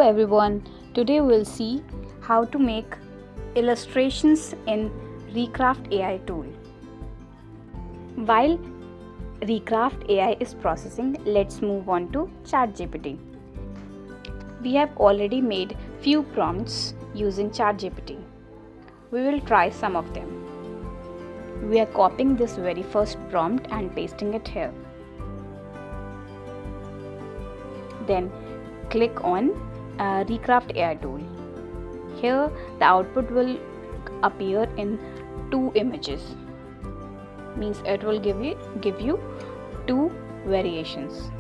everyone, today we'll see how to make illustrations in Recraft AI tool. While Recraft AI is processing, let's move on to ChatGPT. We have already made few prompts using ChatGPT. We will try some of them. We are copying this very first prompt and pasting it here. Then click on Recraft AI tool. Here the output will appear in two images. Means it will give you two variations.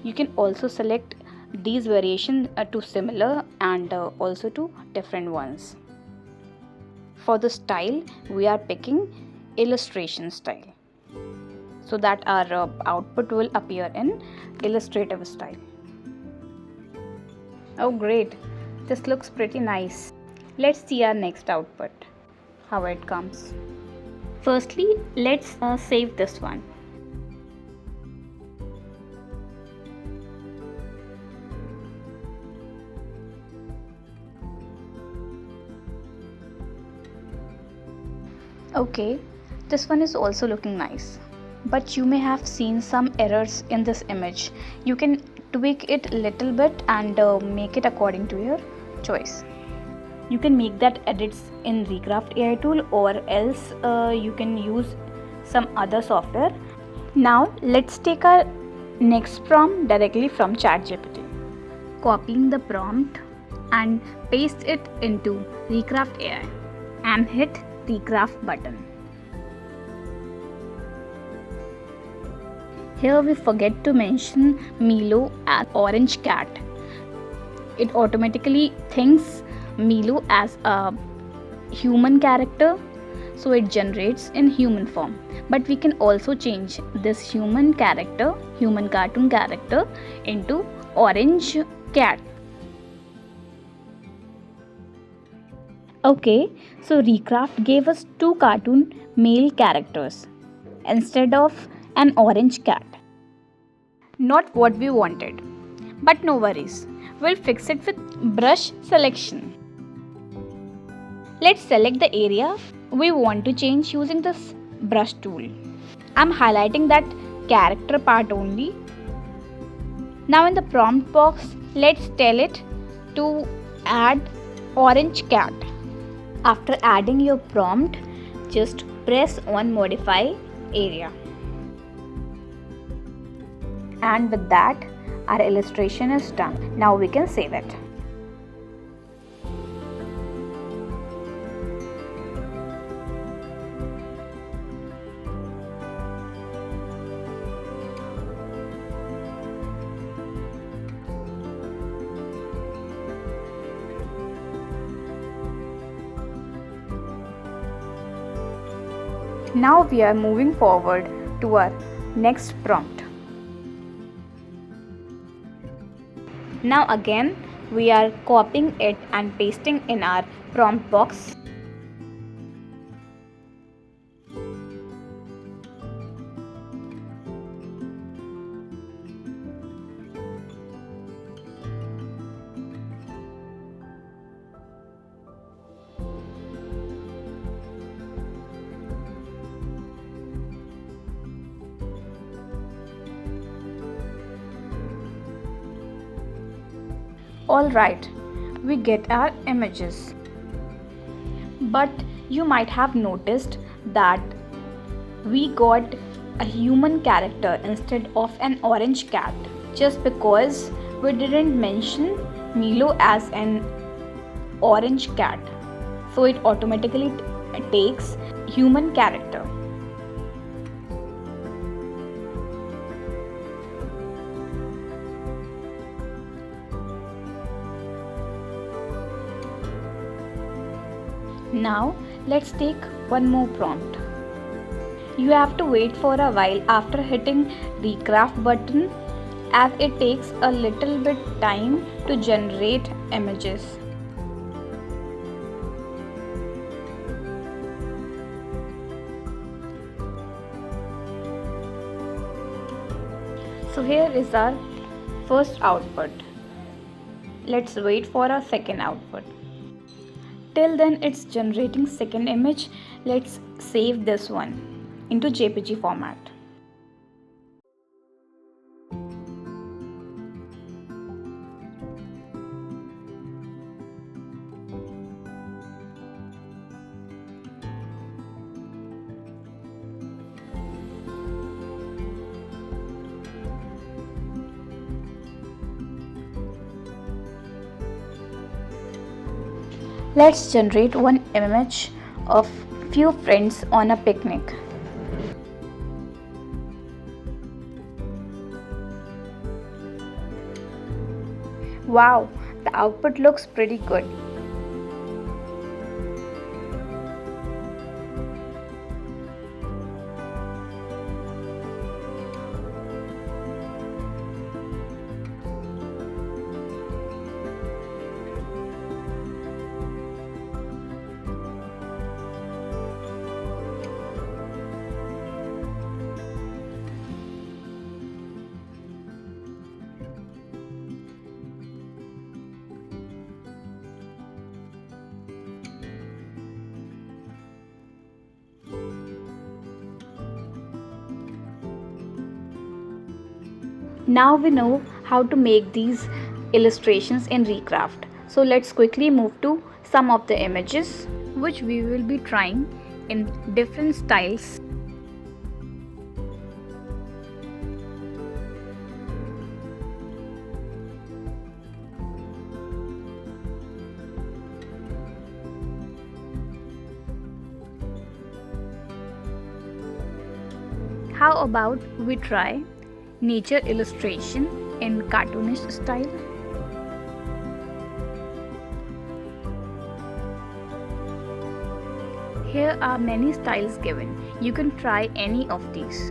You can also select these variations to similar and also to different ones. For the style, we are picking illustration style, so that our output will appear in illustrative style. Oh great, this looks pretty nice. Let's see our next output, how it comes. Firstly, let's save this one. Okay, this one is also looking nice. But you may have seen some errors in this image. You can tweak it a little bit and make it according to your choice. You can make that edits in Recraft AI tool, or else you can use some other software. Now let's take our next prompt directly from ChatGPT. Copying the prompt and paste it into Recraft AI and hit Recraft button. Here we forget to mention Milo as orange cat. It automatically thinks Milo as a human character, so it generates in human form. But we can also change this human cartoon character into orange cat. Okay, so Recraft gave us two cartoon male characters instead of an orange cat. Not what we wanted, but no worries, we'll fix it with brush selection. Let's select the area we want to change using this brush tool. I'm highlighting that character part only. Now in the prompt box, let's tell it to add orange cat. After adding your prompt, just press on modify area. And with that, our illustration is done. Now we can save it. Now we are moving forward to our next prompt. Now again we are copying it and pasting in our prompt box. Alright, we get our images. But you might have noticed that we got a human character instead of an orange cat, just because we didn't mention Milo as an orange cat. So it automatically takes human character. Now let's take one more prompt. You have to wait for a while after hitting Recraft button, as it takes a little bit time to generate images. So here is our first output. Let's wait for our second output. Till then it's generating second image. Let's save this one into JPG format. Let's generate one image of few friends on a picnic. Wow, the output looks pretty good. Now we know how to make these illustrations in Recraft. So let's quickly move to some of the images which we will be trying in different styles. How about we try nature illustration in cartoonish style? Here are many styles given. You can try any of these.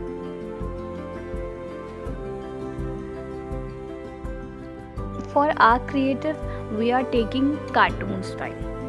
For our creative, we are taking cartoon style.